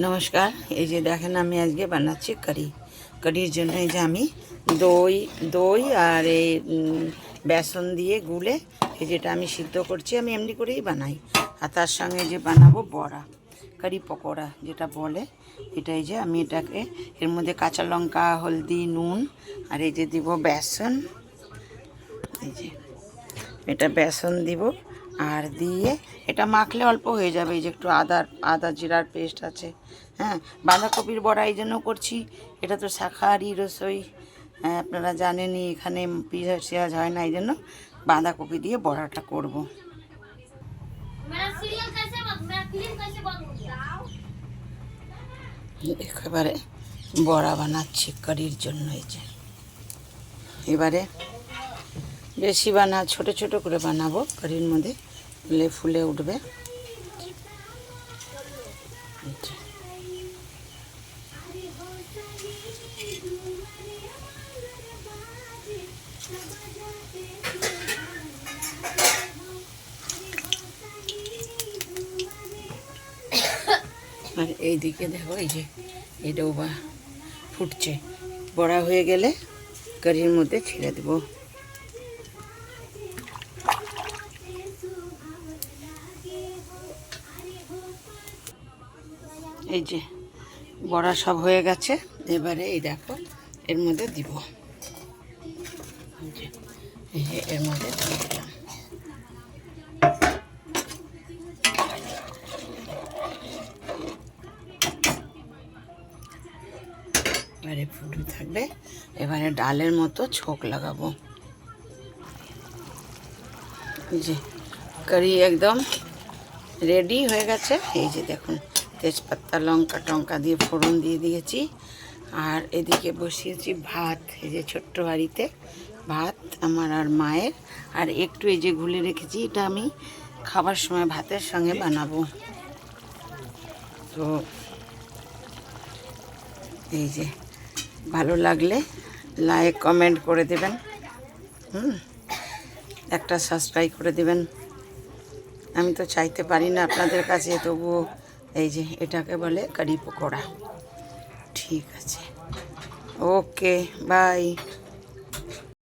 নমস্কার। এই যে দেখেন আমি আজকে বানাচ্ছি কারি। কারির জন্য এই যে আমি দই দই আর এই বেসন দিয়ে গুলে এই যেটা আমি সিদ্ধ করছি, আমি এমনি করেই বানাই। আর তার সঙ্গে যে বানাবো বড়া, কারি পকোড়া যেটা বলে, এটাই যে আমি এটাকে এর মধ্যে কাঁচা লঙ্কা, হলদি, নুন আর এই যে দিব বেসন। এই যে এটা বেসন দিব আর দিয়ে এটা মাখলে অল্প হয়ে যাবে। এই যে একটু আদা জিরার পেস্ট আছে। হ্যাঁ, বাঁধাকপির বড়া এই জন্য করছি, এটা তো শাকাহারি রসই, হ্যাঁ আপনারা জানেনই, এখানে পেঁয়াজ হয় না, এই জন্য বাঁধাকপি দিয়ে বড়াটা করব। একেবারে বড়া বানাচ্ছি কারির জন্য। এই যে এবারে বেশি ছোট ছোট করে বানাবো, কারির মধ্যে ফুলে ফুলে উঠবে। আর এইদিকে দেখো, এই যে এটাও ফুটছে। বড়া হয়ে গেলে কারির মধ্যে ছেড়ে দেবো। এই যে বড়া সব হয়ে গেছে, এবারে এই দেখো এর মধ্যে দিব। এই যে এর মধ্যে দিয়ে দিলাম। এবারে ফুটে থাকবে, এবারে ডালের মতো ছোক লাগাবো। এই যে কারি একদম রেডি হয়ে গেছে। এই যে দেখুন, তেজপাতা লঙ্কা টঙ্কা দিয়ে ফোড়ন দিয়ে দিয়েছি। আর এদিকে বসিয়েছি ভাত, এই যে ছোট্ট হাঁড়িতে ভাত আমার আর মায়ের। আর একটু এই যে গুলে রেখেছি, এটা আমি খাবার সময় ভাতের সঙ্গে বানাবো। তো এই যে ভালো লাগলে লাইক কমেন্ট করে দেবেন, একটা সাবস্ক্রাইব করে দেবেন। আমি তো চাইতে পারি না আপনাদের কাছে, তবুও এই যে এটাকে বলে কারি পকোড়া। ঠিক আছে, ওকে, বাই।